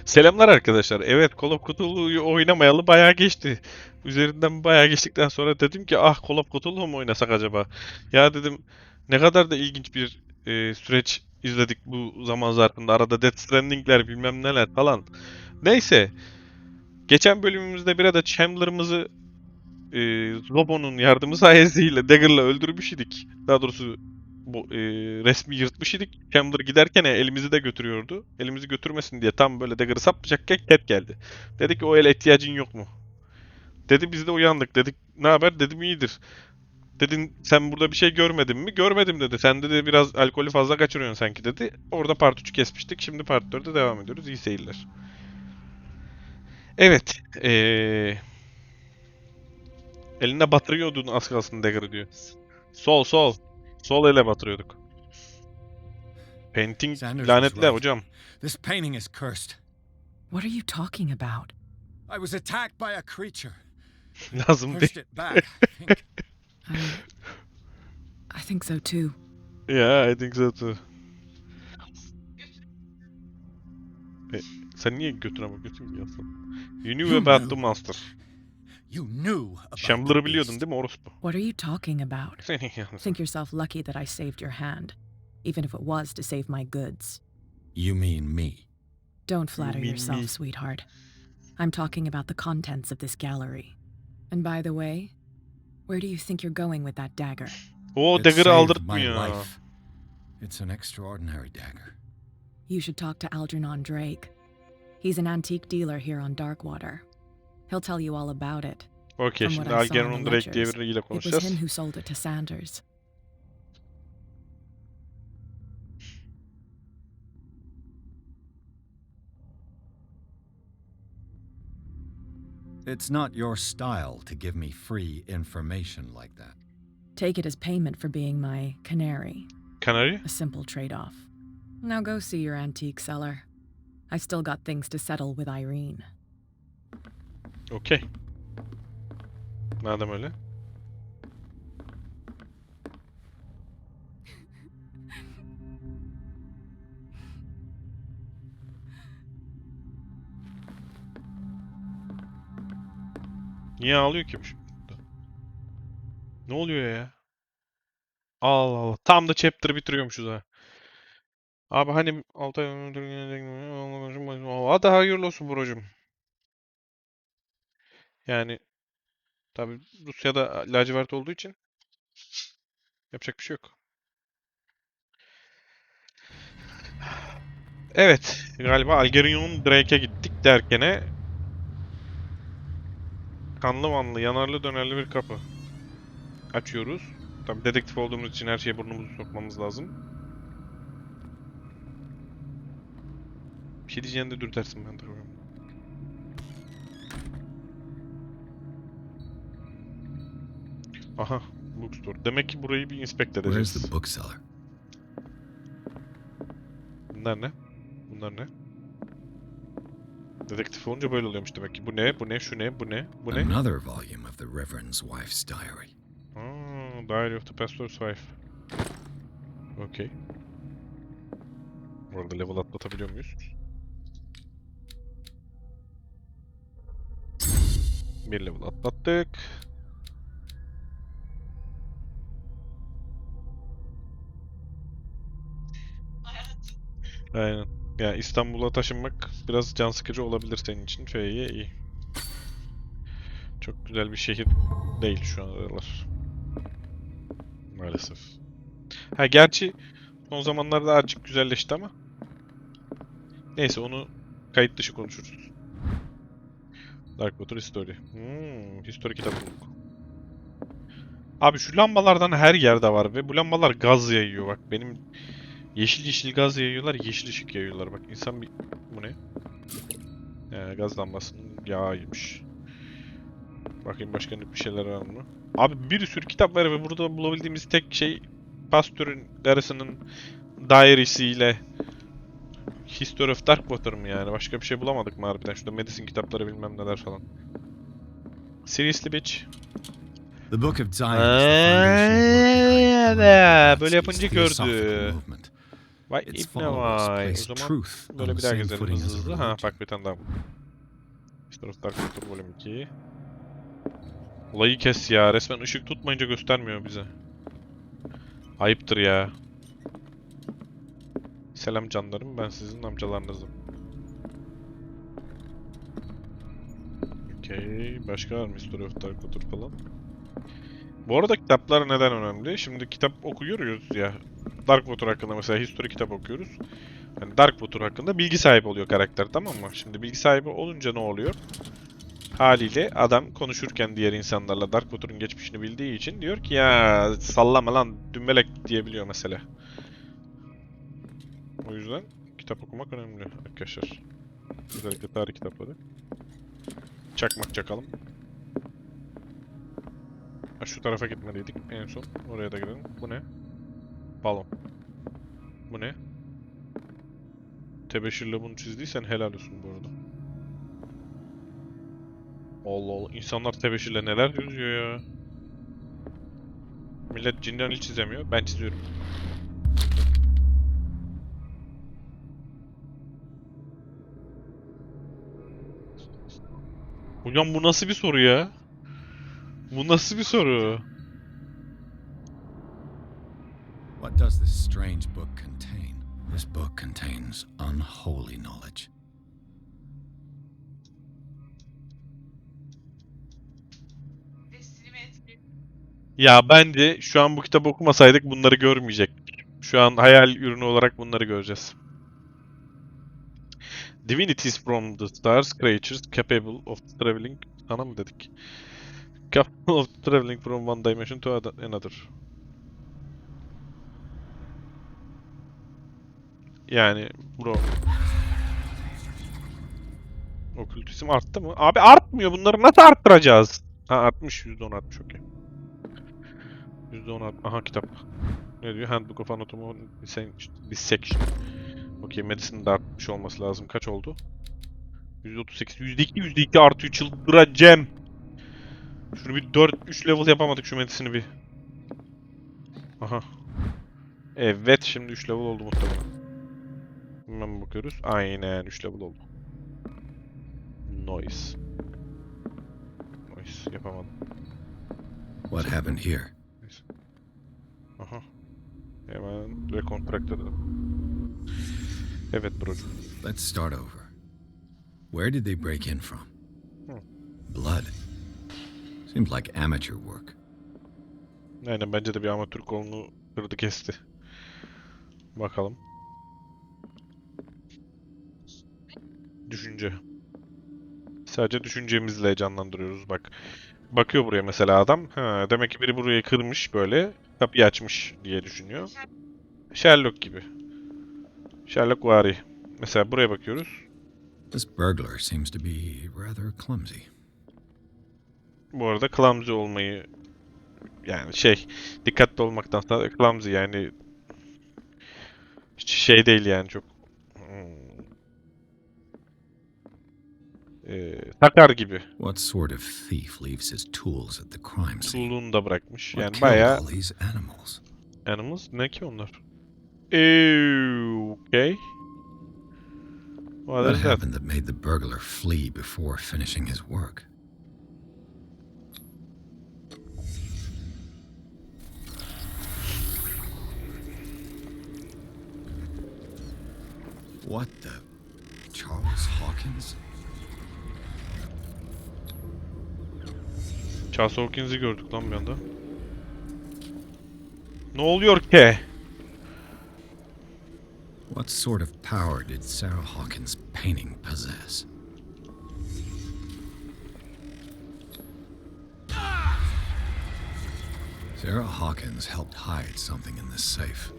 Selamlar arkadaşlar. Evet, Call of Cthulhu'yu oynamayalı bayağı geçti. Üzerinden bayağı geçtikten sonra dedim ki Call of Cthulhu mu oynasak acaba? Ya dedim ne kadar da ilginç bir süreç izledik bu zaman zarfında. Arada Death Stranding'ler bilmem neler falan. Neyse. Geçen bölümümüzde bir adet Chandler'ımızı Lobo'nun yardımı sayesinde Dagger'la öldürmüş idik. Daha doğrusu resmi yırtmış idik. Chandler giderken elimizi de götürüyordu. Elimizi götürmesin diye tam böyle Dagger'ı sapmayacakken Cat geldi. Dedi ki o ele ihtiyacın yok mu? Dedi biz de uyandık. Dedik ne haber? Dedim iyidir. Dedin sen burada bir şey görmedin mi? Görmedim dedi. Sen de biraz alkolü fazla kaçırıyorsun sanki dedi. Orada part 3'ü kesmiştik. Şimdi part 4'e devam ediyoruz. İyi seyirler. Evet. Eline batırıyordun az kalsın Dagger'ı diyor. Sol sol. Sol ele batırıyorduk. Painting Sanders was lanetli right. hocam. This painting is cursed. What are you talking about? I was attacked by a creature. Lazım Pushed değil. it back, I think. I think so too. Yeah, I think so too. Sen niye götüne bakıyorsun ki aslında? You knew about the monster. You knew about the Shambler'ı biliyordun beast. değil mi orospu? What are you talking about? Senin yanlış. Think yourself lucky that I saved your hand, even if it was to save my goods. You mean me? Don't flatter mean yourself, me? sweetheart. I'm talking about the contents of this gallery. And by the way, where do you think you're going with that dagger? O It Dagger'ı saved my aldırtmıyor. life. It's an extraordinary dagger. You should talk to Algernon Drake. He's an antique dealer here on Darkwater. He'll tell you all about it. Okey, From şimdi what I saw in Algernon the Drake diye ledgers, biriyle it was konuşacağız. him who sold it to Sanders. It's not your style to give me free information like that. Take it as payment for being my canary. Canary? A simple trade-off. Now go see your antique seller. I still got things to settle with Irene. Okey. Madem öyle. Niye ağlıyor ki bu şimdi? Ne oluyor ya? Allah Allah. Tam da chapter'ı bitiriyormuşuz ha. Abi hani Altay hadi hayırlı olsun brocum. Yani tabii Rusya'da lacivert olduğu için yapacak bir şey yok. Evet, galiba Algernon Drake'e gittik derkene kanlı manlı, yanarlı dönerli bir kapı. Açıyoruz. Tabii dedektif olduğumuz için her şeye burnumuzu sokmamız lazım. Bir şey diyeceğini de dürtersin ben tabii. Aha, bookstore. Demek ki burayı bir inspect Where's edeceğiz. the bookseller? Bunlar ne? Bunlar ne? Dedektif olunca böyle oluyormuş demek ki. Bu ne? Bu ne? Şu ne? Bu ne? Bu ne? Another volume of the Reverend's wife's diary. Diary of the Pastor's Wife. Okey. Bu arada level atlatabiliyor muyuz? Bir level atlattık. Aynen. Yani İstanbul'a taşınmak biraz can sıkıcı olabilir senin için. F'ye iyi. Çok güzel bir şehir değil şu an oralar. Maalesef. Ha gerçi son zamanlarda azıcık güzelleşti ama. Neyse onu kayıt dışı konuşuruz. Darkwater History. History kitabı bulduk. Abi şu lambalardan her yerde var ve bu lambalar gaz yayıyor bak. Benim yeşil yeşil gaz yayıyorlar, yeşil ışık yayıyorlar. Bak insan bir... Bu ne? Gaz lambasının yağıymış. Bakayım başka bir şeyler var mı? Abi bir sürü kitap var ve burada bulabildiğimiz tek şey Pasteur'ün karısının diary'siyle History of Darkwater mı yani? Başka bir şey bulamadık mı harbiden? Şurada medicine kitapları bilmem neler falan. Seriously bitch. The Book of Zion is the foundation work behind Böyle yapınca Blavatsky's gördü. theosophical movement. Vay Its ipne followers vay. O place zaman truth on böyle the bir daha same gezelim footing hızlı as a hızlı. Ha religion. bak bir tane daha. History of Dark Water bölüm 2. Olayı kes ya. Resmen ışık tutmayınca göstermiyor bize. Ayıptır ya. Selam canlarım, ben sizin amcalarınızım. Okey. Başka var mı History of Dark Water falan? Bu arada kitaplar neden önemli? Şimdi kitap okuyoruz ya. Dark Water hakkında mesela history kitap okuyoruz. Yani Dark Water hakkında bilgi sahibi oluyor karakter, tamam mı? Şimdi bilgi sahibi olunca ne oluyor? Haliyle adam konuşurken diğer insanlarla Dark Water'ın geçmişini bildiği için diyor ki ya sallama lan dümbelek diyebiliyor mesela. O yüzden kitap okumak önemli arkadaşlar. Özellikle tarih kitapları. Çakmak çakalım. Ha, şu tarafa gitmeliydik en son. Oraya da gidelim. Bu ne? Balon. Bu ne? Tebeşirle bunu çizdiysen helal olsun bu arada. Allah Allah. İnsanlar tebeşirle neler çiziyor ya. Millet cinden hiç çizemiyor. Ben çiziyorum. Hocam bu nasıl bir soru ya? Bu nasıl bir soru? What does this strange book contain? This book contains unholy knowledge. Ya bence şu an bu kitabı okumasaydık bunları görmeyecektik. Şu an hayal ürünü olarak bunları göreceğiz. Divinities from the stars, creatures capable of traveling... Sana mı dedik? Capable of traveling from one dimension to another. Yani bro. Okültizm arttı mı? Abi artmıyor. Bunları nasıl arttıracağız? Ha artmış. %10 artmış. Okey. %10 artmış. Aha kitap. Ne diyor? Handbook of Anatomy Dissection. Okey. Medicine de artmış olması lazım. Kaç oldu? %38. %2 artıyor. Çıldıracağım. Şunu bir 3 level yapamadık şu medisini bir. Aha. Evet şimdi 3 level oldu muhtemelen. Hemen bakıyoruz. Aynen 3 level oldu. Noise. Noise yapamadım. What happened here? Neyse. Aha. Hemen reconstruct edelim. Evet brocum. Let's start over. Where did they break in from? Blood. Seems like amateur work. Aynen bence de bir amatör kolunu kırdı kesti. Bakalım. Düşünce. Sadece düşüncemizle canlandırıyoruz bak. Bakıyor buraya mesela adam. Ha, demek ki biri burayı kırmış böyle. Kapıyı açmış diye düşünüyor. Sherlock gibi. Sherlock vari. Mesela buraya bakıyoruz. This burglar seems to be rather clumsy. Bu arada clumsy olmayı yani dikkatli olmaktansa clumsy yani hiç şey değil yani çok takar gibi. What sort of thief leaves his tools at the crime scene? Tool'unu da bırakmış. What Yani killed bayağı all these animals? animals ne ki onlar? Okay. What What is that? happened that made the burglar flee before finishing his work? What the? Charles Hawkins? Charles Hawkins'i gördük lan bir anda. Ne oluyor ki? What sort of power did Sarah Hawkins' painting possess? Sarah Hawkins helped hide something in this safe.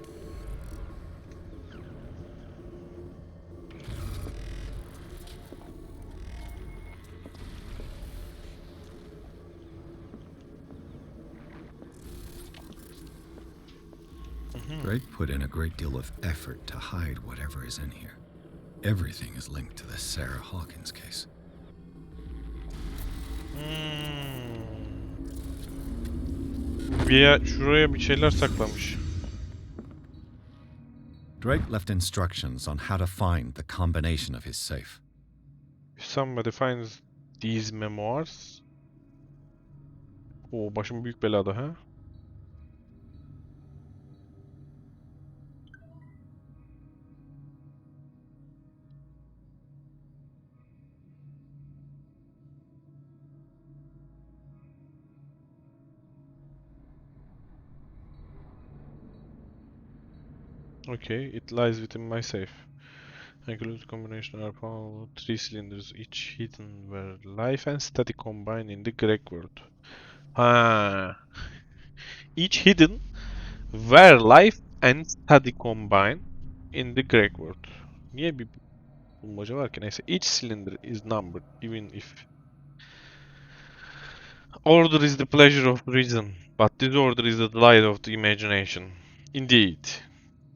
Drake put in a great deal of effort to hide whatever is in here. Everything is linked to the Sarah Hawkins case. Şuraya bir şeyler saklamış. Drake left instructions on how to find the combination of his safe. If somebody finds these memoirs... Oo, başım büyük belada ha. Okay, it lies within my safe. Includes combination are found 3 cylinders, each hidden where life and static combine in the Greek word. Ha. Each hidden where life and static combine in the Greek word. Niye bir bulmaca var ki? Neyse. Each cylinder is numbered even if order is the pleasure of reason, but disorder is the delight of the imagination. Indeed,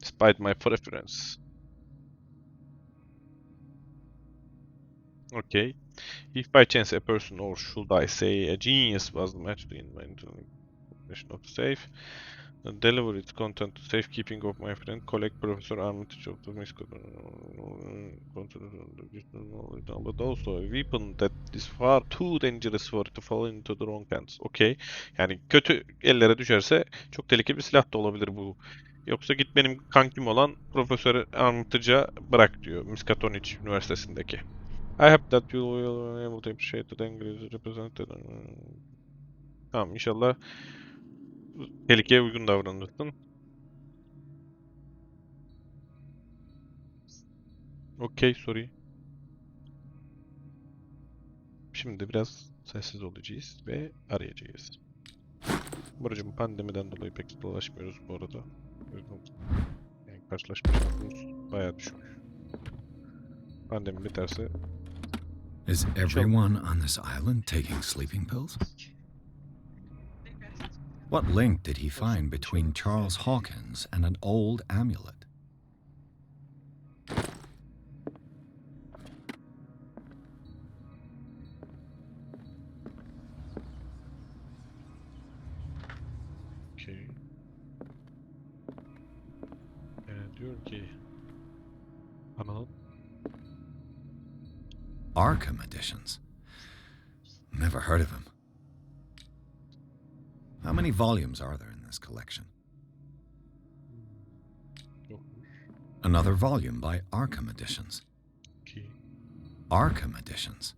despite my preference. Okay. If by chance a person, or should I say a genius, was matched in my combination of safe, deliver its content to safekeeping of my friend, collect Professor Armitage of the but also a weapon that is far too dangerous for it to fall into the wrong hands. Okay. Yani kötü ellere düşerse çok tehlikeli bir silah da olabilir bu. Yoksa git benim kankim olan Profesör Armitage'a bırak diyor Miskatonic Üniversitesi'ndeki. I hope that you will be able to appreciate the English represented. Tamam, inşallah tehlikeye uygun davranırsın. Okay, sorry. Şimdi biraz sessiz olacağız ve arayacağız. Buracığım, pandemiden dolayı pek dolaşmıyoruz bu arada. O yüzden yani karşılaşma şansımız bayağı düşük. Pandemi biterse Is inşallah. everyone on this island taking sleeping pills? What link did he find between Charles Hawkins and an old amulet? Okay. Diyor ki anladın? Arkham editions. Never heard of him. How many volumes are there in this collection? Yokmuş. Another volume by Arkham Editions. Okay. Arkham Editions.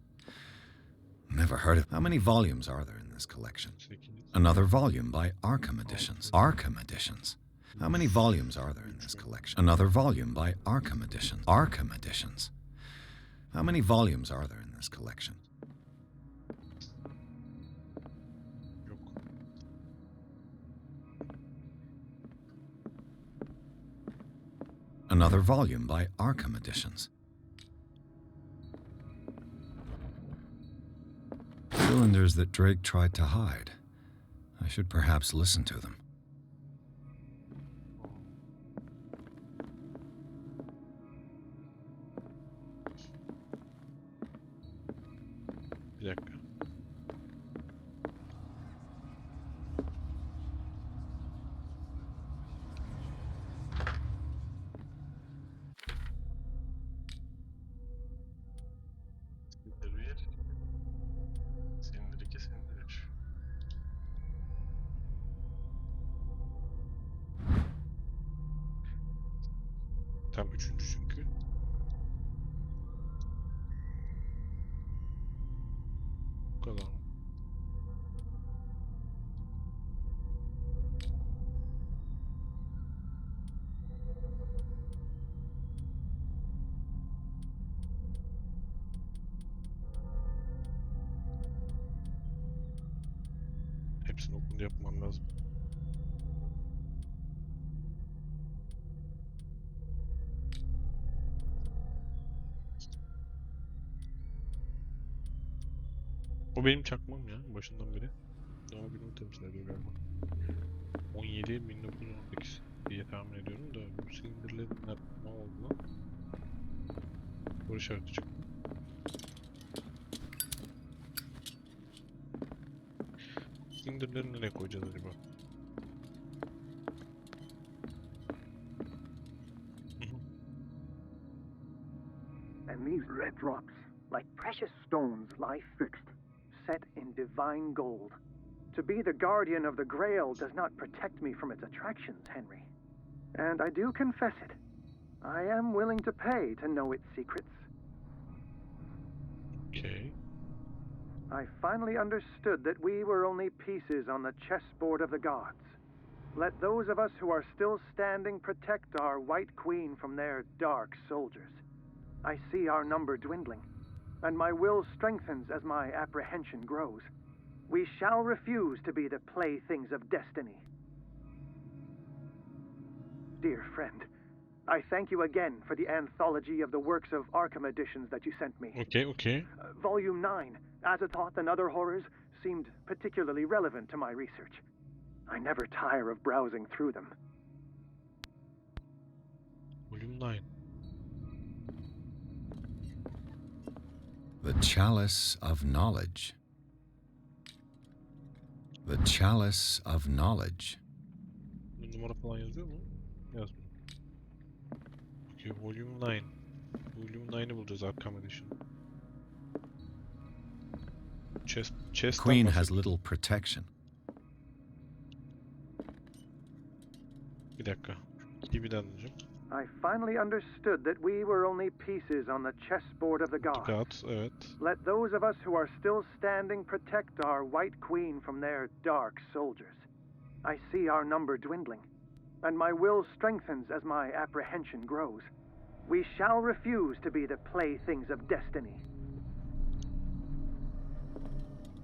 Never heard of. How many volumes are there in this collection? 8. Another volume by Arkham Editions. Arkham Editions. How many volumes are there in this collection? Another volume by Arkham Editions. Arkham Editions. How many volumes are there in this collection? Yok. Another volume by Arkham Editions. Cylinders that Drake tried to hide. I should perhaps listen to them. Bir dakika. Sindir 1. Sindir 2, sindir 3. Tam üçüncü çünkü. Bu kadar mı? Hepsini okulda yapmam lazım. O benim çakmam ya başından beri. Ama günümü temsil ediyor galiba. 17.1918 diye tahmin ediyorum da bu silindirlerin ne oldu lan? Soru işareti çıktı. Silindirleri nereye koyacağız acaba? Hı. red drops, like precious stones, lie fixed, set in divine gold. To be the guardian of the Grail does not protect me from its attractions, Henry. And I do confess it. I am willing to pay to know its secrets. Okay. I finally understood that we were only pieces on the chessboard of the gods. Let those of us who are still standing protect our White Queen from their dark soldiers. I see our number dwindling, and my will strengthens as my apprehension grows. We shall refuse to be the playthings of destiny. Dear friend, I thank you again for the anthology of the works of Arkham editions that you sent me. Okay. Volume 9, Azathoth and Other Horrors, seemed particularly relevant to my research. I never tire of browsing through them. Bölüm 9. The Chalice of Knowledge. The Chalice of Knowledge. Bir numara falan yazıyor mu? Yazmıyor. Okay, Volume 9. Volume 9'ı bulacağız Arkham Edition. Chest'ten Queen has bahsediyor. little protection. Bir dakika. Gibi'den diyeceğim. I finally understood that we were only pieces on the chessboard of the gods. Gods, evet. Let those of us who are still standing protect our White Queen from their dark soldiers. I see our number dwindling, and my will strengthens as my apprehension grows. We shall refuse to be the playthings of destiny.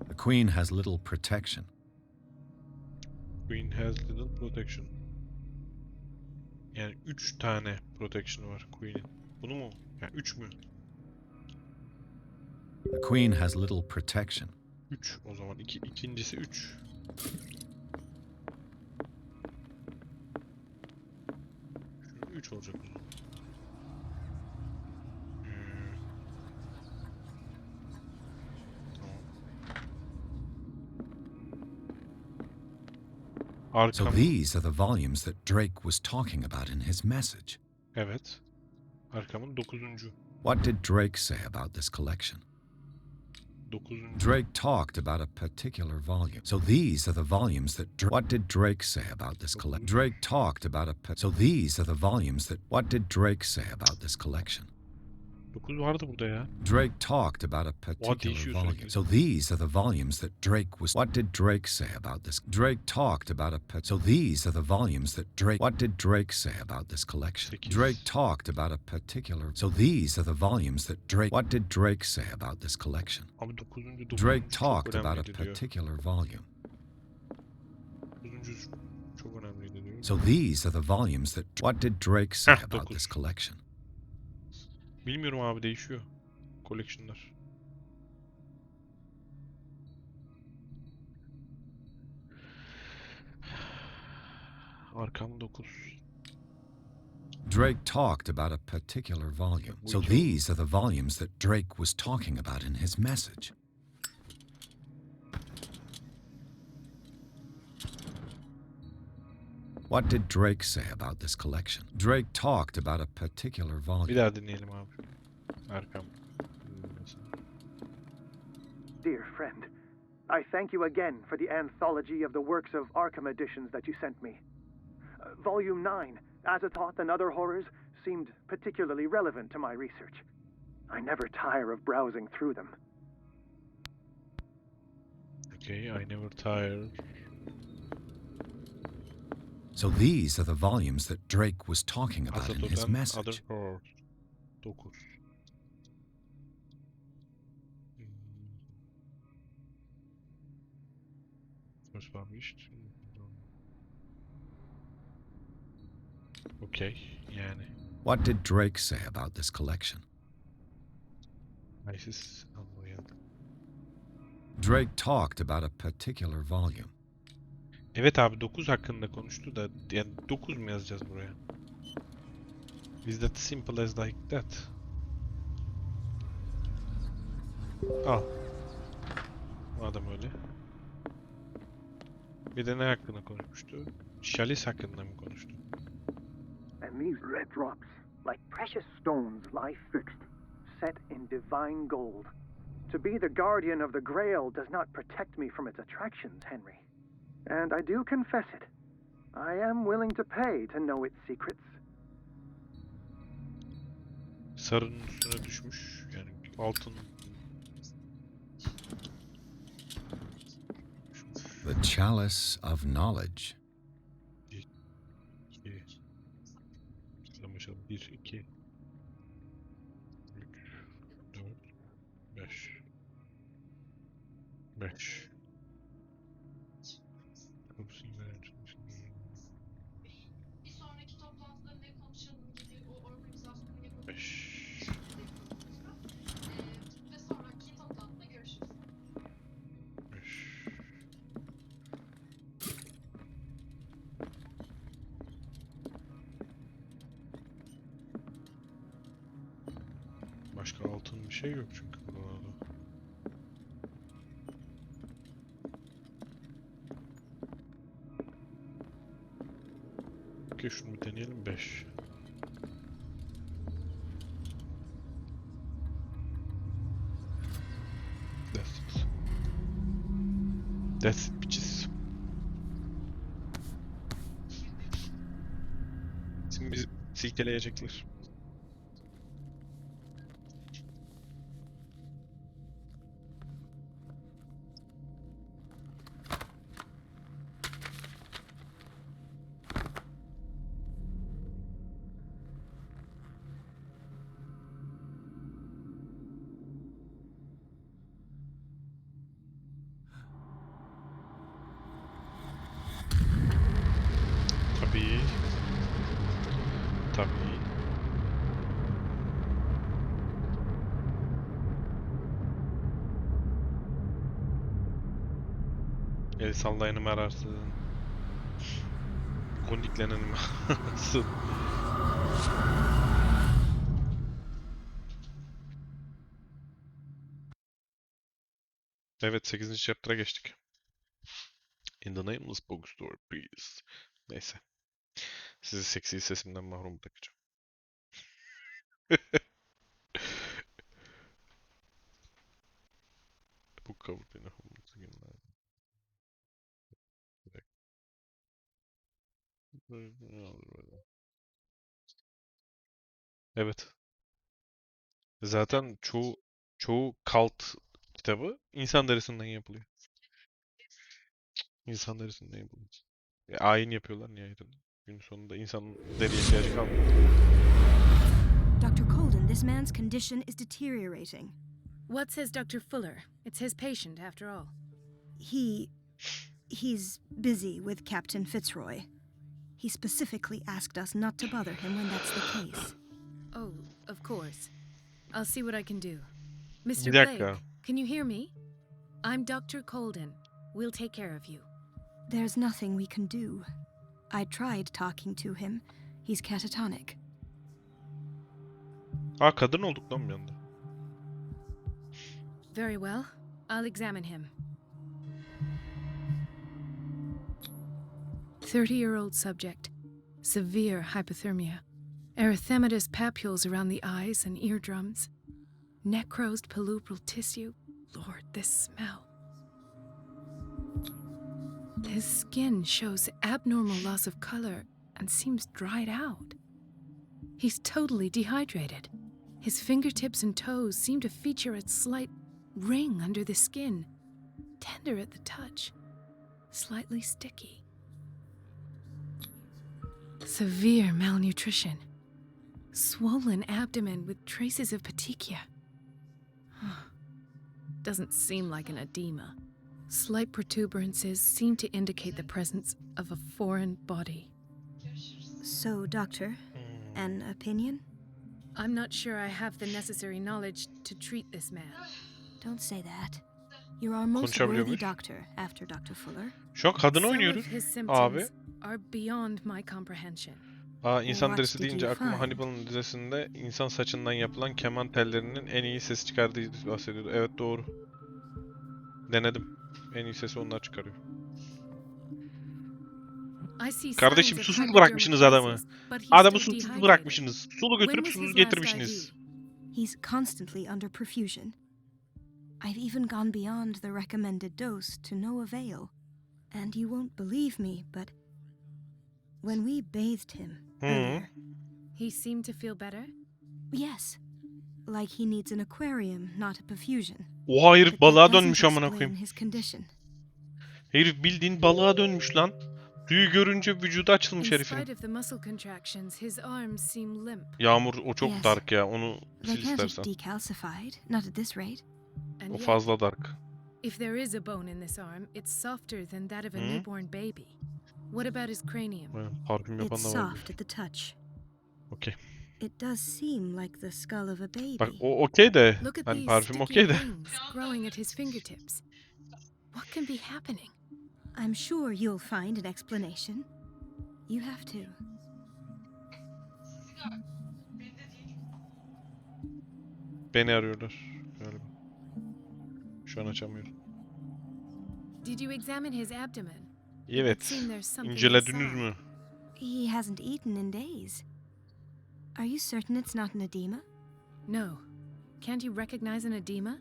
The Queen has little protection. Queen has little protection. Yani 3 tane protection var Queen'in. Bunu mu? Yani 3 mü? The Queen has little protection. 3 o zaman. İkincisi 3. Şu 3 olacak o zaman. Tamam. So these are the volumes that Drake was talking about in his message. Evet. Arkamın 9. What did Drake say about this collection? 9. Drake talked about a particular volume. So these are the volumes that what did Drake say about this collection? Drake talked about so these are the volumes that what did Drake say about this collection? 9 vardı burada ya. Drake talked about a particular değişiyor volume. sürekli. So these are the volumes that Drake was. What did Drake say about this? Drake talked about so these are the volumes that Drake. What did Drake say about this collection? 8. Drake talked about a particular. So these are the volumes that Drake. What did Drake say about this collection? Abi 9. Drake çok talked about a önemliydi diyor. particular volume. 9. çok önemliydi diyor. So these are the volumes that. What did Drake say about 9. this collection? Bilmiyorum abi, değişiyor. Collection'lar. Arkam 9. Drake talked about a particular volume. So these are the volumes that Drake was talking about in his message. What did Drake say about this collection? Drake talked about a particular Bir volume. daha dinleyelim abi. Arkam. Dear friend, I thank you again for the anthology of the works of Arkham editions that you sent me. Volume 9, Azathoth and Other Horrors, seemed particularly relevant to my research. I never tire of browsing through them. Okay, I never tire. So these are the volumes that Drake was talking about in his Azathoth and message. Other Horrors. 9. First published. Okay, yani. What did Drake say about this collection? Siz anlayan. Drake talked about a particular volume. Evet abi, 9 hakkında konuştu da yani 9 mu yazacağız buraya? Is that simple as like that? Al. Madem öyle. Bir de ne hakkında konuşmuştu? Chalice hakkında mı konuştu? And these red drops, like precious stones, lie fixed, set in divine gold. To be the guardian of the Grail does not protect me from its attractions, Henry. And I do confess it. I am willing to pay to know its secrets. Sarının üstüne düşmüş. Yani altın. The chalice of knowledge. 2. Başlayalım. 1, 2, 3, 4, 5. 5. Bir sonraki toplantıda ne konuşalım gibi o organizasyonu yapabiliriz. 5. Ve sonraki toplantıda görüşürüz. 5. Başka altın bir şey yok çünkü buralarda. Okey, şunu bir deneyelim. 5. That's it. That's it bitches. Şimdi bizi silkeleyecekler. Tabii. Tabii. El sallayanımı ararsın. Kondiklenenimi ararsın. Evet, 8. chapter'a geçtik. In the nameless bookstore, please. Neyse. Sizi seksi sesimden mahrum bırakacağım. Bu cover beni Holmes'a günler. Evet. Zaten çoğu cult kitabı insan derisinden yapılıyor. İnsan derisinden yapılıyor. Ayin yapıyorlar nihayetinde. Günün sonunda insanın deriye ihtiyacı kalmıyor. Dr. Colden, this man's condition is deteriorating. What says Dr. Fuller? It's his patient, after all. He's busy with Captain Fitzroy. He specifically asked us not to bother him when that's the case. Oh, of course. I'll see what I can do. Mr. Bir Blake, dakika. can you hear me? I'm Dr. Colden. We'll take care of you. There's nothing we can do. I tried talking to him. He's catatonic. Aa, kadın olduk lan bir anda. Very well. I'll examine him. 30-year-old subject. Severe hypothermia. Erythematous papules around the eyes and eardrums. Necrosed palpebral tissue. Lord, this smell. His skin shows abnormal loss of color and seems dried out. He's totally dehydrated. His fingertips and toes seem to feature a slight ring under the skin, tender at the touch, slightly sticky. Severe malnutrition. Swollen abdomen with traces of petechia. Doesn't seem like an edema. Slight protuberances seem to indicate the presence of a foreign body. So, Doctor, an opinion? I'm not sure I have the necessary knowledge to treat this man. Don't say that. You're our most Konuşabiliyor worthy muyuz? doctor after Dr. Fuller. Şu an kadın Some oynuyoruz. of his Abi. symptoms are beyond my comprehension. Aa, insan What derisi did deyince you aklıma find? Hannibal'ın dizisinde insan saçından yapılan keman tellerinin en iyi ses çıkardığı bahsediyordu. Evet, doğru. Denedim. En iyi sesi onlar çıkarıyor. I see Kardeşim, signs of susuz bırakmışsınız adamı. hypodermolysis, but he's Adamı still susuz dehydrated. bırakmışsınız. Sulu When götürüp was susuz his last getirmişsiniz. IV? He's constantly under perfusion. I've even gone beyond the recommended dose to no avail. And you won't believe me, but when we bathed him earlier, He seemed to feel better? yes, like he needs an aquarium, not a perfusion. Oha herif But that balığa doesn't dönmüş amına explain koyayım. his condition. Herif bildiğin balığa dönmüş lan. Suyu görünce vücudu In açılmış herifin. spite of the muscle contractions, his arms seem limp. Yağmur o çok Yes. dark ya. Onu They sil can't have istersen. decalcified, not at this rate. And O yet, fazla dark. if there is a bone in this arm, it's softer than that of a Hmm? newborn baby. What about his cranium? Aynen, parfüm yapan It's da var. soft at the touch. Okey. It does seem like the skull of a baby. Bak o okey de. Look at Hani these parfüm sticky okey de. rings growing at his fingertips. What can be happening? I'm sure you'll find an explanation. You have to. Beni arıyorlar. Galiba. Şu an açamıyorum. Did you examine his abdomen? Evet. Seem there's something İncelediniz inside. mi? He hasn't eaten in days. Are you certain it's not an edema? No. Can't you recognize an edema?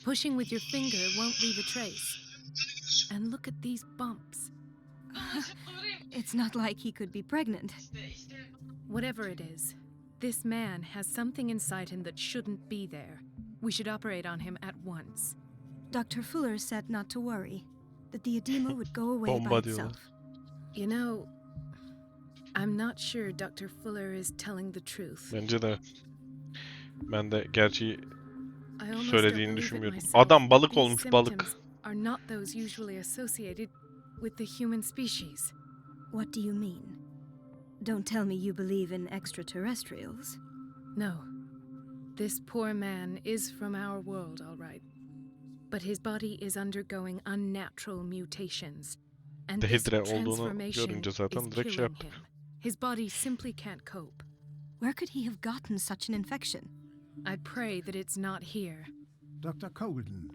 Pushing with your finger won't leave a trace. And look at these bumps. It's not like he could be pregnant. Whatever it is, this man has something inside him that shouldn't be there. We should operate on him at once. Dr. Fuller said not to worry, that the edema would go away by Bomba diyorlar. itself. You know, I'm not sure Dr. Fuller is telling the truth. Bence de. Ben de gerçeği I almost söylediğini don't believe it düşünmüyordum. myself, Adam but balık these olmuş, symptoms balık. are not those usually associated with the human species. What do you mean? Don't tell me you believe in extraterrestrials. No. This poor man is from our world, all right. But his body is undergoing unnatural mutations. And this Dehidre olduğunu transformation görünce is zaten direkt şey killing yaptık. him. His body simply can't cope. Where could he have gotten such an infection? I pray that it's not here. Dr. Colden,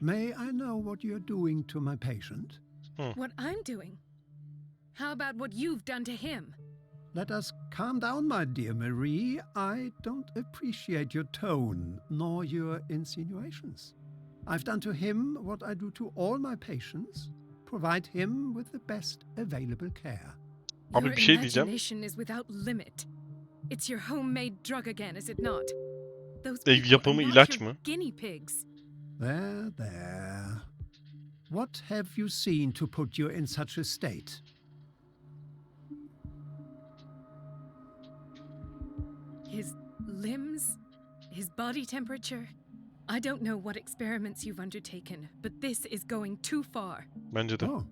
may I know what you're doing to my patient? What I'm doing? How about what you've done to him? Let us calm down, my dear Marie. I don't appreciate your tone, nor your insinuations. I've done to him what I do to all my patients, provide him with the best available care. Abi Your bir şey diyeceğim. imagination is without limit. It's your homemade drug again, is it not? Those Ev people yapımı are not ilaç your mı? guinea pigs. There, there. What have you seen to put you in such a state? His limbs, his body temperature. I don't know what experiments you've undertaken, but this is going too far. Bence de. Oh,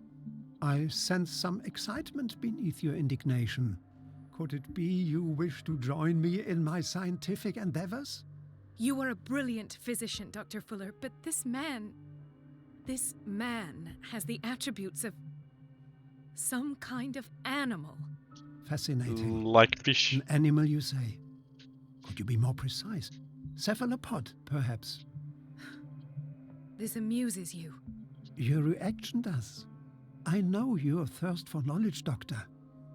I sense some excitement beneath your indignation. Could it be you wish to join me in my scientific endeavors? You are a brilliant physician, Dr. Fuller, but this man has the attributes of some kind of animal. Fascinating. Like fish. An animal, you say? Could you be more precise? Cephalopod, perhaps? This amuses you. Your reaction does. I know your thirst for knowledge, Doctor.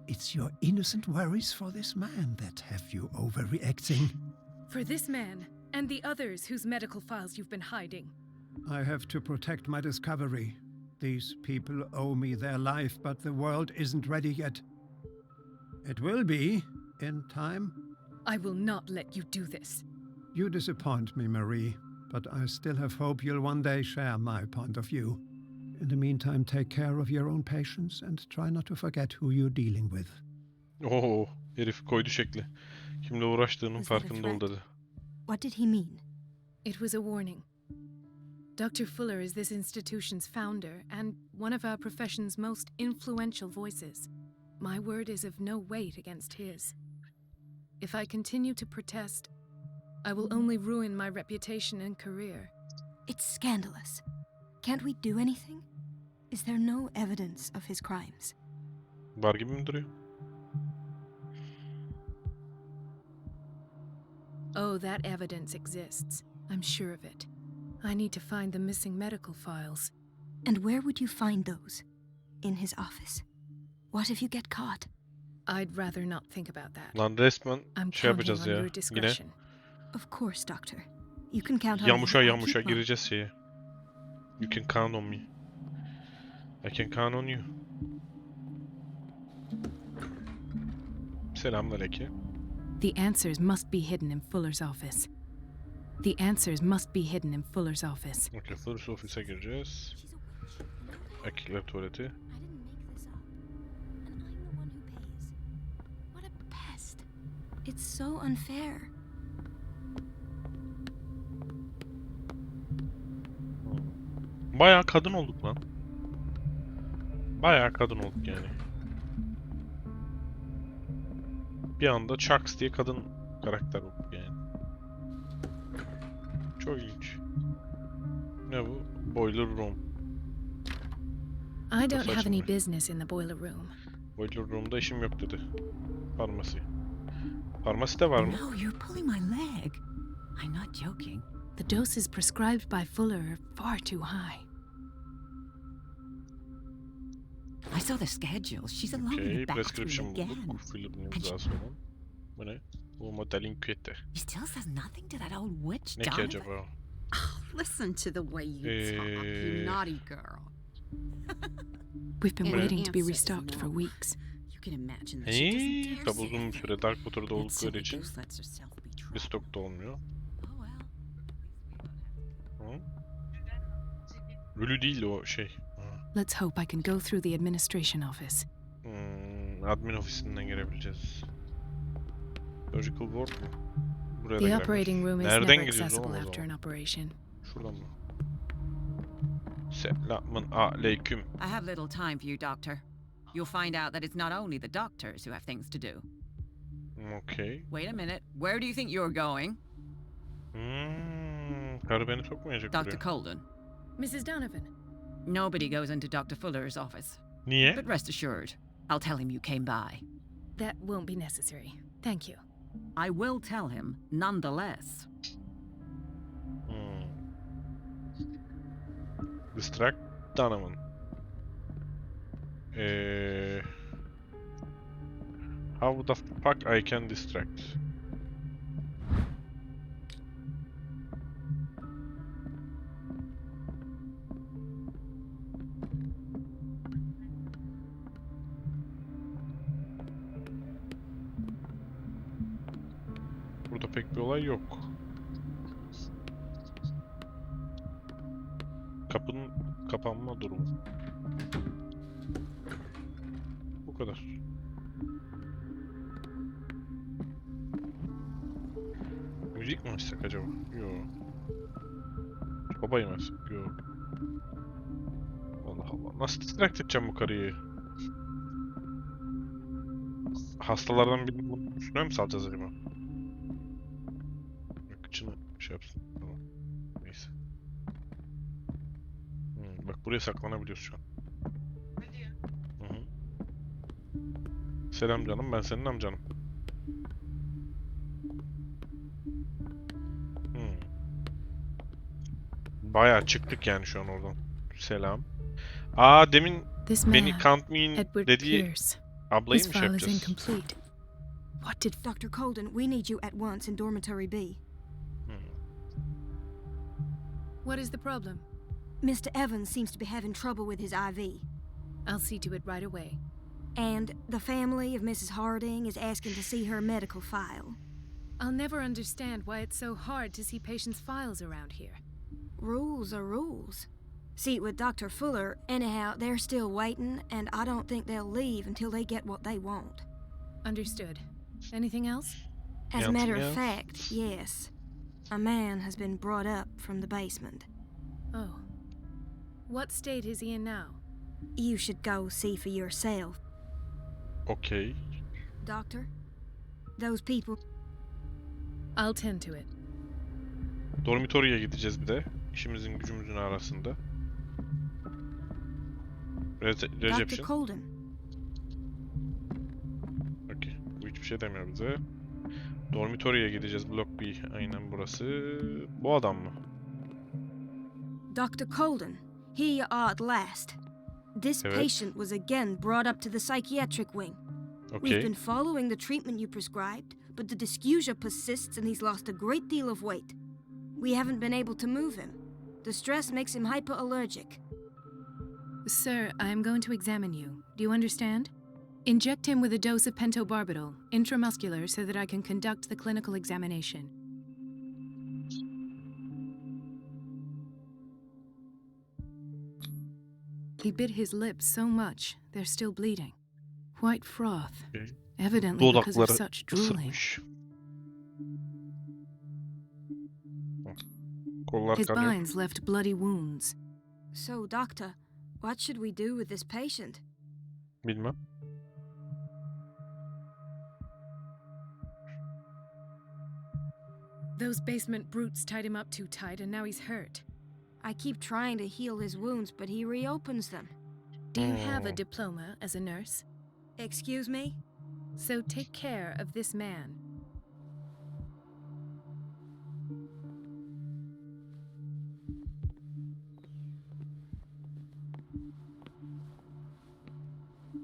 It's your innocent worries for this man that have you overreacting. For this man, and the others whose medical files you've been hiding. I have to protect my discovery. These people owe me their life, but the world isn't ready yet. It will be, in time. I will not let you do this. You disappoint me, Marie, but I still have hope you'll one day share my point of view. In the meantime, take care of your own patients and try not to forget who you're dealing with. Oo, herif koydu şekli. Kimle uğraştığının Was that a farkında ol threat? dedi. What did he mean? It was a warning. Dr. Fuller is this institution's founder and one of our profession's most influential voices. My word is of no weight against his. If I continue to protest, I will only ruin my reputation and career. It's scandalous. Can't we do anything? Is there no evidence of his crimes? Var gibi mi duruyor? Oh, that evidence exists. I'm sure of it. I need to find the missing medical files. And where would you find those? In his office? What if you get caught? I'd rather not think about that. Lan resmen I'm şey counting yapacağız on ya. your Yine discretion. Of course, Doctor. You can count on Yamuşa me. I'll yamuşa keep my- gireceğiz şeye. You can count on me. I can count on you. Selamünaleyküm. The answers must be hidden in Fuller's office. The answers must be hidden in Fuller's office. Okay, Fuller's office'e gireceğiz. Erkekler tuvaleti. I didn't make this up. And I'm the one who pays. What a pest. It's so unfair. Bayağı kadın olduk lan. Bayağı kadın olduk yani. Bir anda Chucks diye kadın karakter olduk yani. Çok ilginç. Ne bu? Boiler Room. I don't have any saçma. business in the boiler room. Boiler Room'da işim yok dedi. Farmasi. Farmasi de var mı? No, you're pulling my leg. I'm not joking. The doses prescribed by Fuller are far too high. I saw the schedule. She's alone in Okay, the bathroom prescription again. bulduk. Film'in imzası olan. Bu ne? Bu modelin kötü. He still says nothing to that old witch, Ne ki Donovan. acaba? Oh, listen to the way you talk, you naughty girl. We've been And waiting to be Aunt says restocked for no. weeks. You can imagine that she doesn't Heee, dare tabi say uzun bir anything. süre Dark Water'da That oldukları silly için goose lets herself be bir trapped. stokta olmuyor. Oh well. Hı? Ölü değil o şey. Ha. Let's hope I can go through the administration office. Admin ofisinden girebileceğiz. Surgical ward mu? Buraya da The girebiliriz. operating room is Nereden never gidiyoruz accessible oğlum o after an zaman? operation. Şuradan mı? Selamun aleyküm. I have little time for you, Doctor. You'll find out that it's not only the doctors who have things to do. Okay. Wait a minute. Where do you think you're going? Karı beni sokmayacak Dr. buraya. Colden. Mrs. Donovan. Nobody goes into Dr. Fuller's office. Niye? But rest assured, I'll tell him you came by. That won't be necessary. Thank you. I will tell him nonetheless. Distract Donovan. How the fuck I can distract? Burada pek bir olay yok. Kapının kapanma durumu. Bu kadar. Müzik mi açsak acaba? Yo. Babayı mı açsak? Yo. Allah Allah. Nasıl distract edeceğim bu karıyı? Hastalardan birini bunun üstüne mi salacağız acaba? Kıçını şey yapsın. Tamam. Neyse. Bak buraya saklanabiliyoruz şu an. Hadi ya. Hı. Selam canım, ben senin amcanım. Bayağı çıktık yani şu an oradan. Selam. Demin This beni man, count me'in Edward dediği Pierce. ablayı His mı şey file is yapacağız? incomplete. What did... Dr. Colden, we need you at once in Dormitory B. What is the problem? Mr. Evans seems to be having trouble with his IV. I'll see to it right away. And the family of Mrs. Harding is asking to see her medical file. I'll never understand why it's so hard to see patients' files around here. Rules are rules. See, with Dr. Fuller, anyhow, they're still waiting, and I don't think they'll leave until they get what they want. Understood. Anything else? As a matter Anything of else? fact, yes. A man has been brought up from the basement. Oh. What state is he in now? You should go see for yourself. Okey. Doctor, those people... I'll tend to it. Dormitoriye gideceğiz bir de. İşimizin gücümüzün arasında. Dr. Reception. Colden, Okey. Bu hiçbir şey demiyor bize. Dormitoriye gideceğiz. Block B. Aynen burası. Bu adam mı? Dr. Colden, here you are at last. This Evet. patient was again brought up to the psychiatric wing. We've Okay. been following the treatment you prescribed, but the dysgeusia persists and he's lost a great deal of weight. We haven't been able to move him. The stress makes him hyperallergic. Sir, I am going to examine you. Do you understand? Inject him with a dose of pentobarbital, intramuscular, so that I can conduct the clinical examination. He bit his lips so much, they're still bleeding. White froth, Okay. evidently because of Dudakları such drooling. ısırmış. Kollar His kanıyor. binds left bloody wounds. So, Doctor, what should we do with this patient? Bilmem. Those basement brutes tied him up too tight and now he's hurt. I keep trying to heal his wounds, but he reopens them. Do you have a diploma as a nurse? Excuse me? So take care of this man.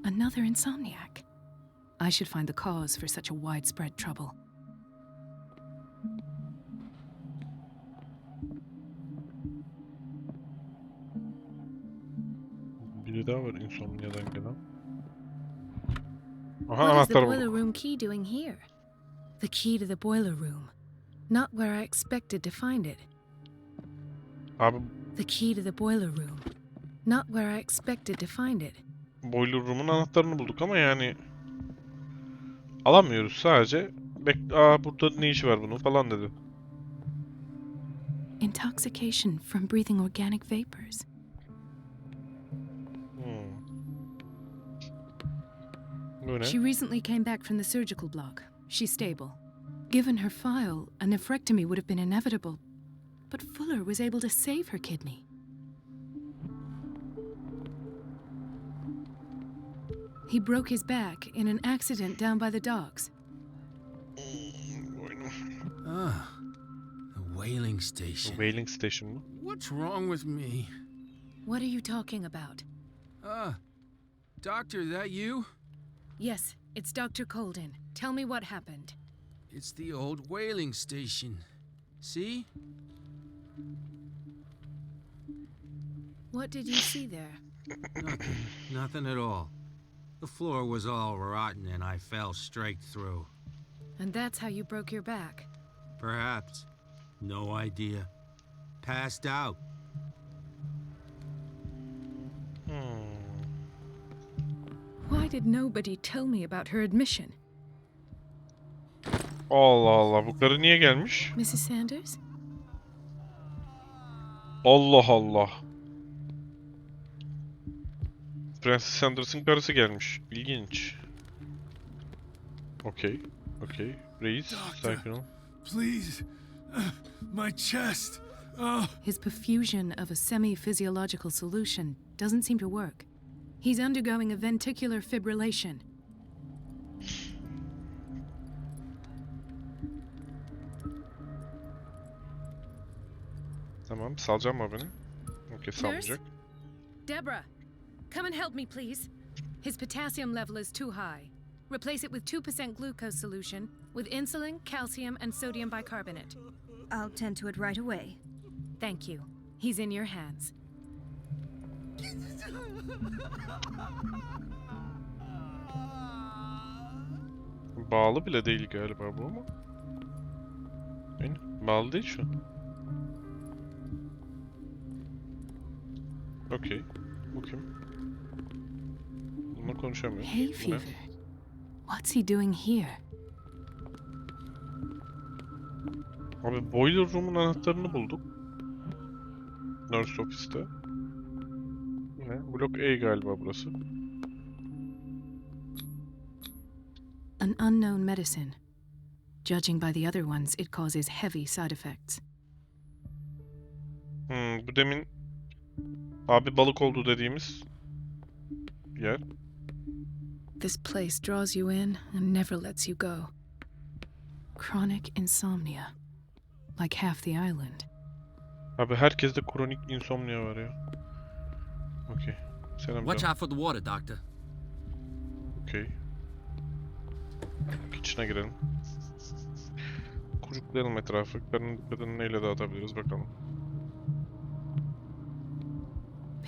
Another insomniac. I should find the cause for such a widespread trouble. Biri daha var insomniadan gelen. Aha What is the anahtar boiler bulduk. room key doing here? The key to the boiler room. Not where I expected to find it. Abi The key to the boiler room. Not where I expected to find it. boiler room'un anahtarını bulduk ama yani alamıyoruz sadece. Burada ne işi var bunun falan dedi. Intoxication from breathing organic vapors. Bu ne? She recently came back from the surgical block. She's stable. Given her file, a nephrectomy would have been inevitable. But Fuller was able to save her kidney. He broke his back in an accident down by the docks. Ah, the whaling station. Whaling Station mı? What's wrong with me? What are you talking about? Doctor, that you? Yes, it's Dr. Colden. Tell me what happened. It's the old whaling station. See? What did you see there? Nothing. Nothing at all. The floor was all rotten and I fell straight through. And that's how you broke your back. Perhaps. No idea. Passed out. Why did nobody tell me about her admission? Allah Allah, bu karı niye gelmiş? Mrs. Sanders? Allah Allah. Francis Sanders'ın karısı gelmiş. İlginç. Okey. Okey. Reis, sakin ol. Please. My chest. Oh. His perfusion of a semi-physiological solution doesn't seem to work. He's undergoing a ventricular fibrillation. Tamam, salacağım mı beni? Okey, salmayacak. Deborah, come and help me, please. His potassium level is too high. Replace it with 2% glucose solution with insulin, calcium, and sodium bicarbonate. I'll tend to it right away. Thank you. He's in your hands. Bağlı bile değil galiba bu ama. Aynen, bağlı değil şu an. Okey. Bu kim? Bununla konuşamıyorum. Hay Bu ne? fever. What's he doing here? Abi boiler room'un anahtarını bulduk. Nurse office'te. Bu ne? Blok A galiba burası. An unknown medicine. Judging by the other ones, it causes heavy side effects. Bu demin abi balık oldu dediğimiz yer. This place draws you in and never lets you go. Chronic insomnia. Like half the island. Abi herkeste kronik insomnia var ya. Okey. Selam Watch canım. out for the water, Doctor. Okey. İçine girelim. Kucuklayalım etrafı. Karın neyle dağıtabiliriz bakalım.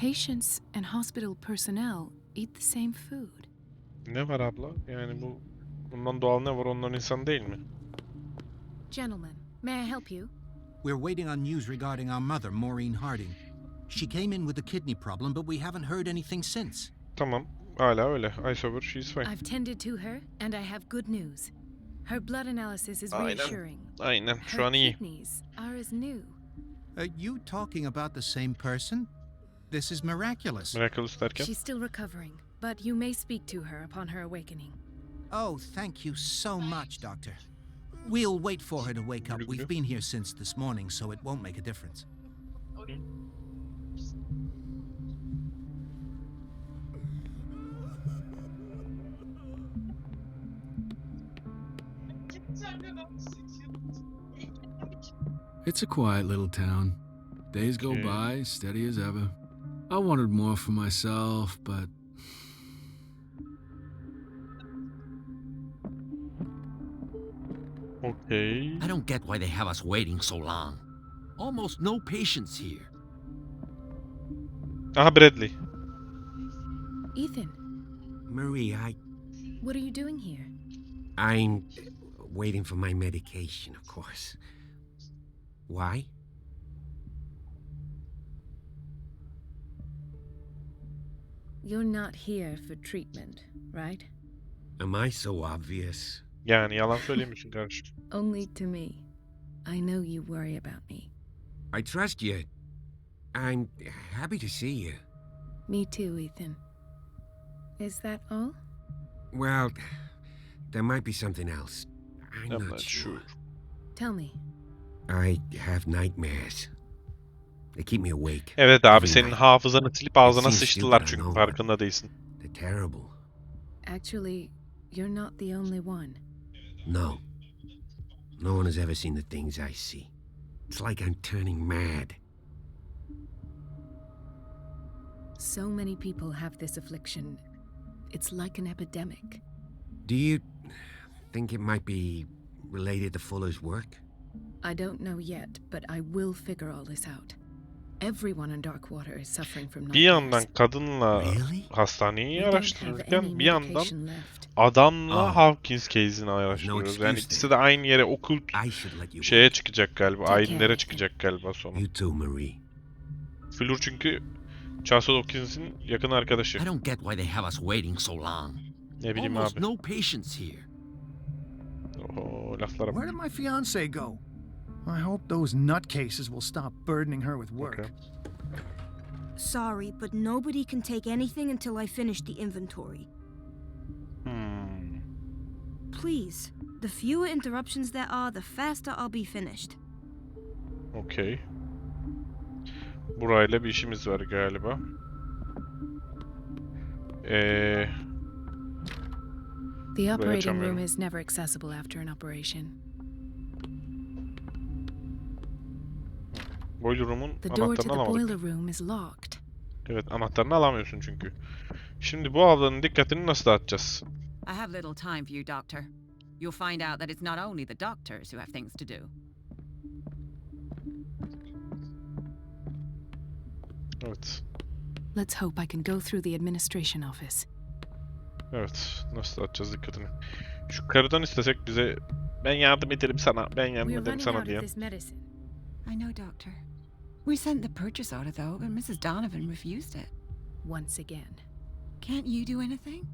Patients and hospital personnel eat the same food. Ne var abla? Yani bundan doğal ne var? Onlar insan değil mi? Gentlemen, may I help you? We're waiting on news regarding our mother, Maureen Harding. She came in with a kidney problem, but we haven't heard anything since. Tamam. Hala öyle. I sober, she's fine. I've tended to her, and I have good news. Her blood analysis is reassuring. Aynen. Şu Her an iyi. kidneys are as new. Are you talking about the same person? This is miraculous. Miraculous derken? She's still recovering, but you may speak to her upon her awakening. Oh, thank you so much, Doctor. We'll wait for her to wake up. We've been here since this morning, so it won't make a difference. It's a quiet little town. Days go by, steady as ever. I wanted more for myself, but... Okay. I don't get why they have us waiting so long. Almost no patients here. Aha, Bradley. Ethan, Marie, what are you doing here? I'm waiting for my medication, of course. Why? You're not here for treatment, right? Am I so obvious? Yani yalan söylemiyorsun kardeşim. Only to me. I know you worry about me. I trust you. I'm happy to see you. Me too, Ethan. Is that all? Well, there might be something else. I'm not sure. Tell me. I have nightmares. They keep me awake. Evet abi, every senin night. hafızanı silip ağzına It seems sıçtılar stupid, I çünkü know, farkında değilsin. They're terrible. Actually, you're not the only one. No. No one has ever seen the things I see. It's like I'm turning mad. So many people have this affliction. It's like an epidemic. Do you think it might be related to Fuller's work? I don't know yet, but I will figure all this out. Everyone in Darkwater is suffering from Bir yandan nightmares. kadınla Really? hastaneyi We don't have any araştırırken bir yandan medication left. adamla Oh. Hawkins case'ini araştırıyoruz. Yani excuse ikisi de aynı yere okült I should let you şeye work. çıkacak galiba. Take care, Ayinlere Ethan. çıkacak galiba sonu. You too, Marie. Fuller çünkü Charles Hawkins'in yakın arkadaşı. I don't get why they have us waiting so long. Ne bileyim Almost abi. no patients here. Oho, laflara Where bak. did my fiance go? I hope those nutcases will stop burdening her with work. Okay. Sorry, but nobody can take anything until I finish the inventory. Please, the fewer interruptions there are, the faster I'll be finished. Okay. Burayla bir işimiz var galiba. The operating room açamıyorum. is never accessible after an operation. Boiler room'un The door to anahtarını the alamadık. boiler room is locked. Evet, anahtarını alamıyorsun çünkü. Şimdi bu ablanın dikkatini nasıl dağıtacağız? I have little time for you, Doctor. You'll find out that it's not only the doctors who have things to do. Evet. Let's hope I can go through the administration office. Evet. Nasıl dağıtacağız dikkatini? Şu karıdan istesek bize ben yardım ederim sana, ben yardım We're ederim running sana out diye. of this medicine. I know, Doctor. We sent the purchase order, though, but Mrs. Donovan refused it. Once again. Can't you do anything?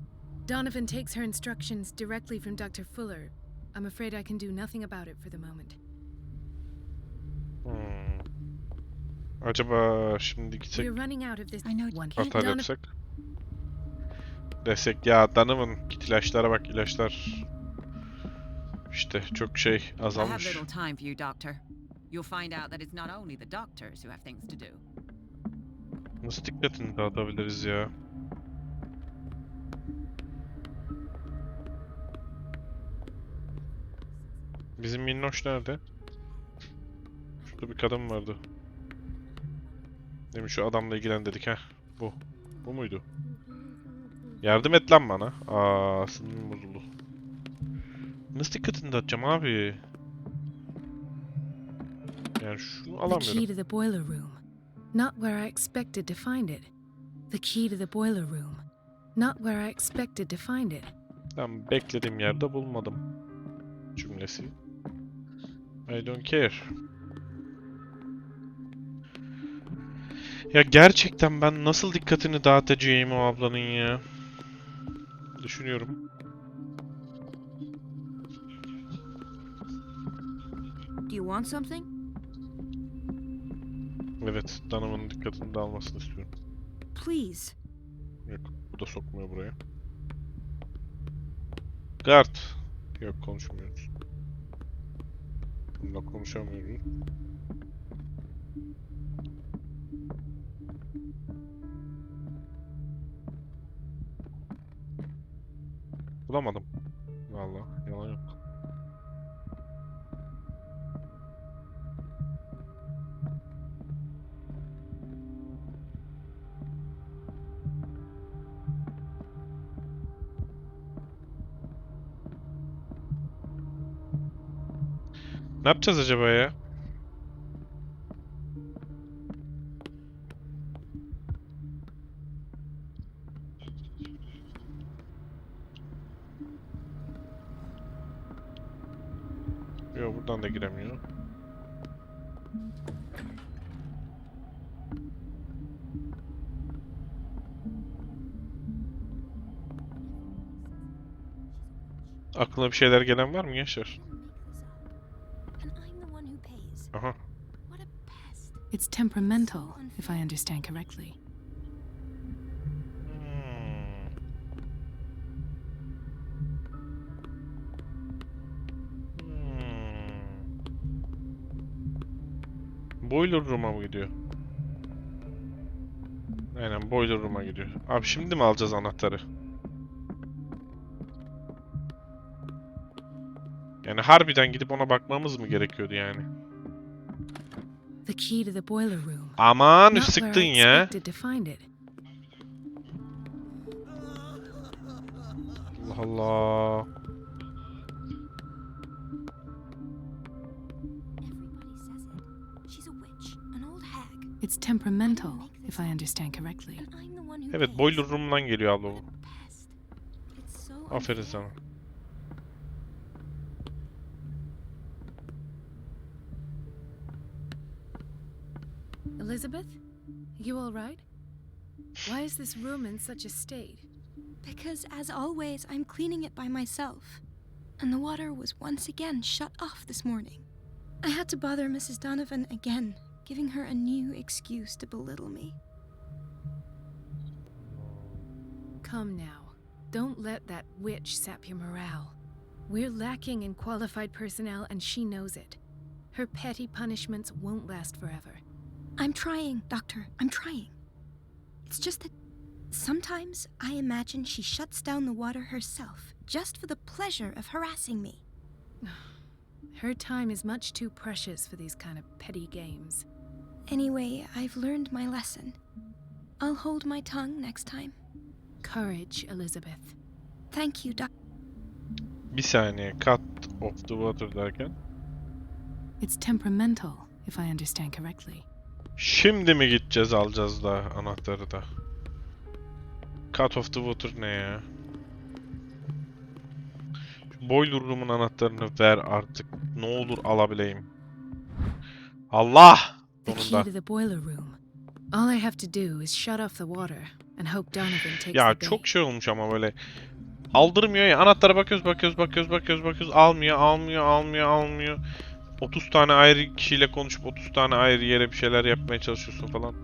Donovan takes her instructions directly from Dr. Fuller. I'm afraid I can do nothing about it for the moment. Acaba şimdi gitsek We're running out of this. I know. One hata yapsak? Desek ya Donovan git ilaçlara bak, ilaçlar işte çok şey I have azalmış. little time for you, Doctor. You'll find out that it's not only the doctors who have things to do. Nasıl dikkatini dağıtabiliriz ya? Bizim minnoş nerede? Şurada bir kadın vardı. Demin şu adamla ilgilen dedik ha. Bu. Bu muydu? Yardım et lan bana. Aa, sinirim bozuldu. Nasıl dikkatini dağıtacağım abi? Yani şunu The key alamıyorum. to the boiler room. Not where I expected to find it. The key to the boiler room. Not where I expected to find it. Ben beklediğim yerde bulmadım cümlesi. I don't care. Ya gerçekten ben nasıl dikkatini dağıtacağım o ablanın ya? Düşünüyorum. Do you want something? Evet, Donovan'ın dikkatini dağılmasını istiyorum. Please. Yok, bu da sokmuyor buraya. Guard. Yok, konuşmuyoruz. Bununla konuşamıyoruz. Bulamadım. Vallahi yalan yok. Ne yapacağız acaba ya? Yok, buradan da giremiyor. Aklına bir şeyler gelen var mı gençler? Aha. It's temperamental, if I understand correctly. Boiler Room'a mı gidiyor? Aynen, Boiler Room'a gidiyor. Abi şimdi mi alacağız anahtarı? Yani harbiden gidip ona bakmamız mı gerekiyordu yani? The key to the boiler room. Aman Not üf, where sıktın I ya. expected to find it. Allah Allah. It's temperamental, if I understand correctly. Evet, Boiler Room'dan geliyor abla bu. Aferin sana. Elizabeth? You all right? Why is this room in such a state? Because, as always, I'm cleaning it by myself. And the water was once again shut off this morning. I had to bother Mrs. Donovan again, giving her a new excuse to belittle me. Come now. Don't let that witch sap your morale. We're lacking in qualified personnel and she knows it. Her petty punishments won't last forever. I'm trying, Doctor. I'm trying. It's just that sometimes I imagine she shuts down the water herself, just for the pleasure of harassing me. Her time is much too precious for these kind of petty games. Anyway, I've learned my lesson. I'll hold my tongue next time. Courage, Elizabeth. Thank you, Doc. Bir saniye, cut of the water derken? It's temperamental, if I understand correctly. Şimdi mi gideceğiz alacağız da anahtarı da? Cut of the water ne ya? Şu Boiler Room'un anahtarını ver artık. Ne olur alabileyim. Allah! The key Sonunda. to the boiler room. All I have to do is shut off the water and hope Donovan takes Ya the bait. çok şey olmuş ama böyle. Aldırmıyor ya. Anahtara bakıyoruz. Almıyor. 30 tane ayrı kişiyle konuşup 30 tane ayrı yere bir şeyler yapmaya çalışıyorsun falan.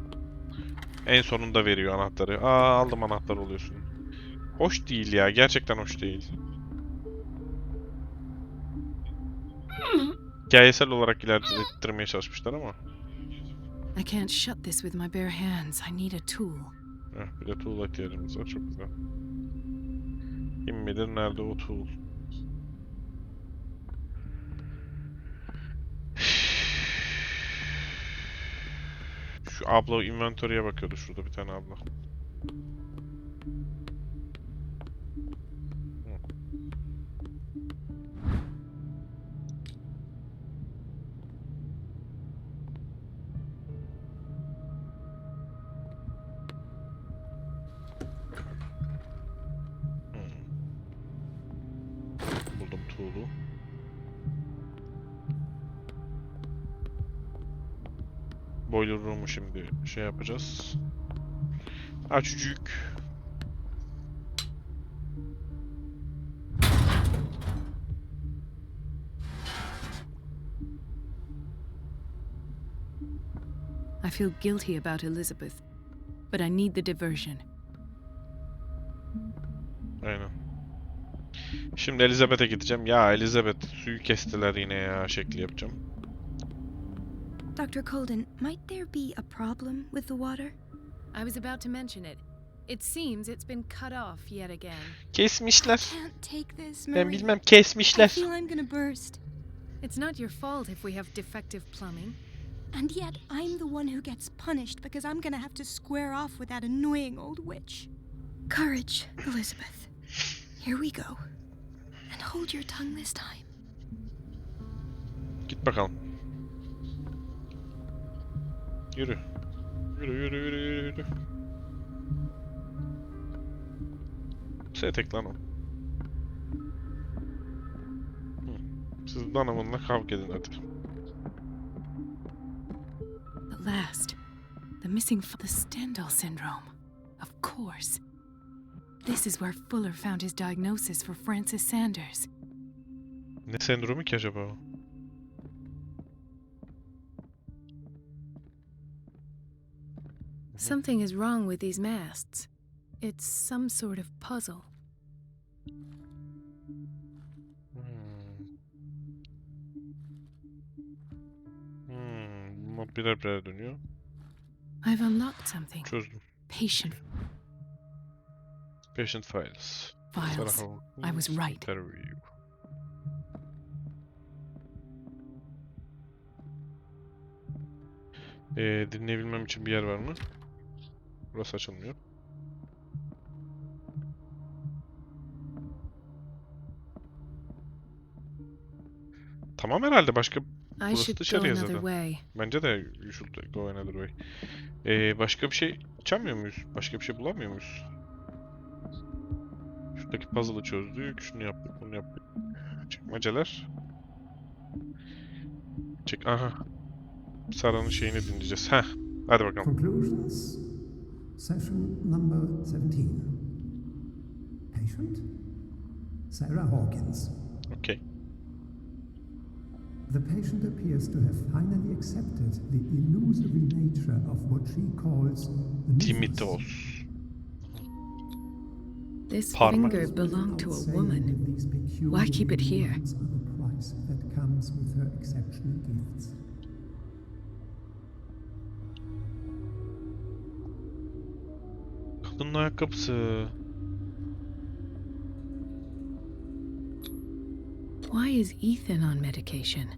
En sonunda veriyor anahtarı. Aa, aldım anahtar oluyorsun. Hoş değil ya. Gerçekten hoş değil. Hikayesel olarak ilerlettirmeye çalışmışlar ama. I can't shut this with my bare hands. I need a tool. Bir de tool ihtiyacımız var. Çok güzel. Kim bilir nerede o tool? Şu abla inventory'e bakıyordu. Şurada bir tane abla. Boiler Room'u şimdi şey yapacağız. Açıcık. I feel guilty about Elizabeth, but I need the diversion. Aynen. Şimdi Elizabeth'e gideceğim. Ya Elizabeth, suyu kestiler yine ya şekli yapacağım. Dr. Colden, might there be a problem with the water? I was about to mention it. It seems it's been cut off yet again. Kesmişler. Can't take this, Ben Marie. bilmem, I kesmişler. feel I'm gonna burst. It's not your fault if we have defective plumbing. And yet, I'm the one who gets punished because I'm gonna have to square off with that annoying old witch. Courage, Elizabeth. Here we go. And hold your tongue this time. Git bakalım. Yürü. Yürü yürü yürü yürü. Tek lan o. Siz danamınla kavga edin hadi. The last. The missing the Stendhal syndrome. Of course. This is where Fuller found his diagnosis for Francis Sanders. Ne sendromu ki acaba o? Something is wrong with these masts. It's some sort of puzzle. Birer birer dönüyor. I've unlocked something. Çözdüm. Patient Patient files. files. I was right. Interview. Dinleyebilmem için bir yer var mı? Burası açılmıyor. Tamam herhalde, başka I burası should go dışarıya another zaten. way. Bence de you should go another way. Başka bir şey açamıyor muyuz? Başka bir şey bulamıyor muyuz? Şuradaki puzzle'ı çözdük. Şunu yaptık, bunu yaptık. Çekmeceler. Çek, aha. Sara'nın şeyini dinleyeceğiz. Heh. Hadi bakalım. Conclusions. Session number 17. Patient? Sarah Hawkins. Okay. The patient appears to have finally accepted the illusory nature of what she calls the mythos. Timitos. This Parmak. finger belonged to a Saying woman. that these peculiar Why keep it here? moments are the price that comes with her exceptional gifts. Kadının ayakkabısı. Why is Ethan on medication?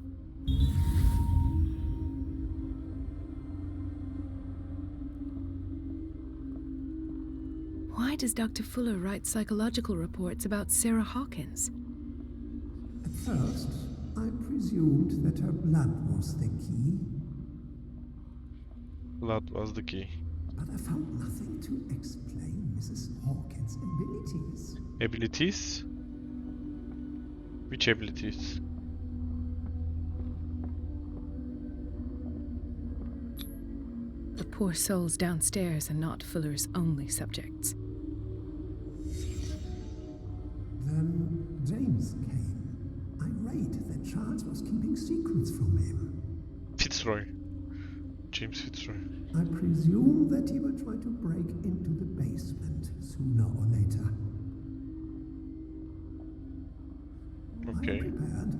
Why does Dr. Fuller write psychological reports about Sarah Hawkins? At first, I presumed that her blood was the key, Blood was the key. but I found nothing to explain Mrs. Hawkins' abilities. Abilities? Which abilities? The poor souls downstairs are not Fuller's only subjects. Then James came, irate that Charles was keeping secrets from him. Fitzroy. James Fitzroy. I presume that he will try to break into the basement sooner or later. Okay. I'm prepared.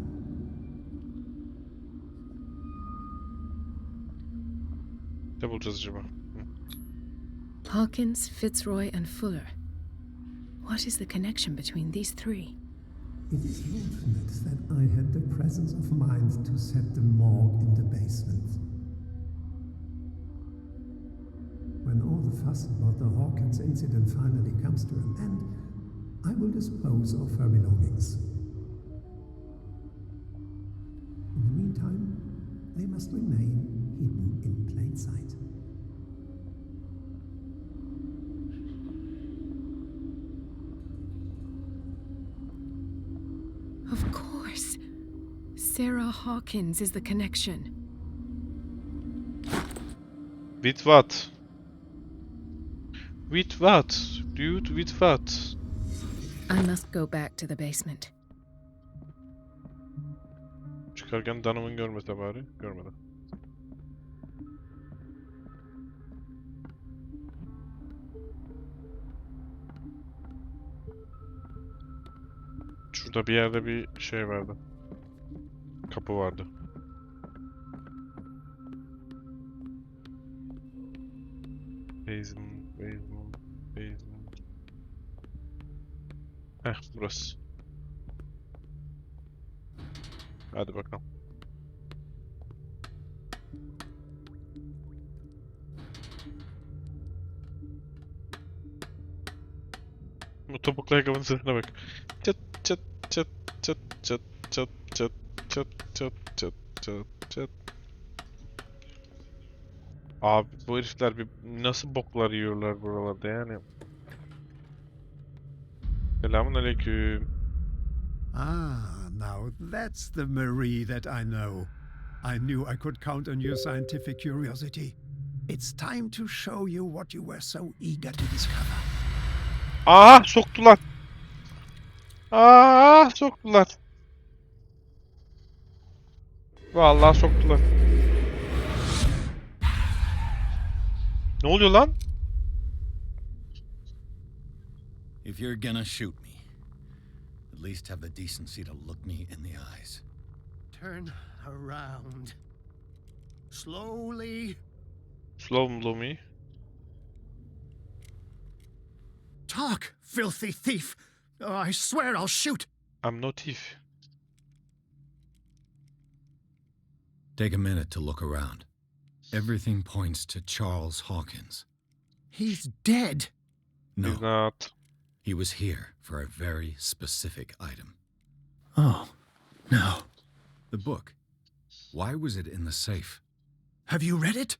Ne bulacağız acaba? Hawkins, Fitzroy, and Fuller. What is the connection between these three? It is fortunate that I had the presence of mind to set the morgue in the basement. When all the fuss about the Hawkins incident finally comes to an end, I will dispose of her belongings. In the meantime, they must remain hidden in plain sight. Of course. Sarah Hawkins is the connection. With what? With what? Dude, with what? I must go back to the basement. Çıkarken Danım'ın görmese bari. Görmedi. Şurada bir yerde bir şey vardı. Kapı vardı. Basement. Heh, burası. Hadi bakalım. Bu topuklu ayakkabının sesine bak. Çıt çıt çıt çıt çıt çıt çıt çıt çıt çıt çıt çıt. Abi bu herifler bir nasıl boklar yiyorlar buralarda yani. Selamun aleyküm. Ah, now that's the Marie that I know. I knew I could count on your scientific curiosity. It's time to show you what you were so eager to discover. Aa soktular. Aa soktular. Vallahi soktular. Ne oluyor lan? If you're gonna shoot me, at least have the decency to look me in the eyes. Turn around. Slowly. Slow me. Talk, filthy thief. Oh, I swear I'll shoot. I'm no thief. Take a minute to look around. Everything points to Charles Hawkins. He's dead. No, He's not. he was here for a very specific item. Oh, no. The book. Why was it in the safe? Have you read it?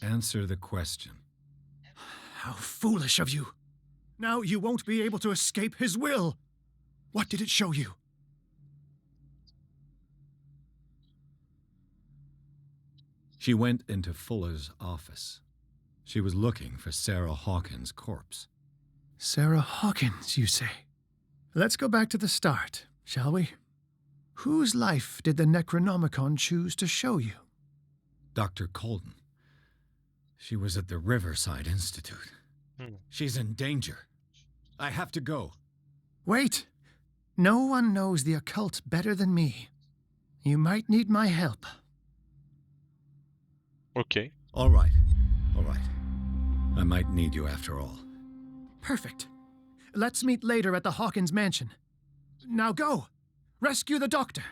Answer the question. How foolish of you. Now you won't be able to escape his will. What did it show you? She went into Fuller's office. She was looking for Sarah Hawkins' corpse. Sarah Hawkins, you say? Let's go back to the start, shall we? Whose life did the Necronomicon choose to show you? Dr. Colden. She was at the Riverside Institute. She's in danger. I have to go. Wait. No one knows the occult better than me. You might need my help. Okay. All right. All right. I might need you after all. Perfect. Let's meet later at the Hawkins mansion. Now go. Rescue the doctor.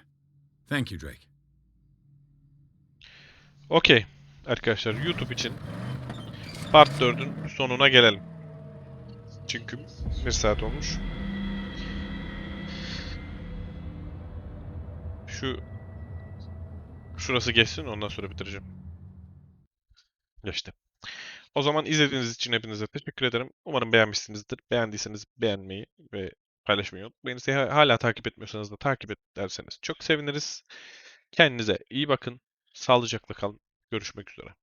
Thank you, Drake. Okay. Arkadaşlar YouTube için Part 4'ün sonuna gelelim. Çünkü 1 saat olmuş. Şurası geçsin, ondan sonra bitireceğim. Geçti. O zaman izlediğiniz için hepinize teşekkür ederim. Umarım beğenmişsinizdir. Beğendiyseniz beğenmeyi ve paylaşmayı unutmayın. Hala takip etmiyorsanız da takip ederseniz çok seviniriz. Kendinize iyi bakın. Sağlıcakla kalın. Görüşmek üzere.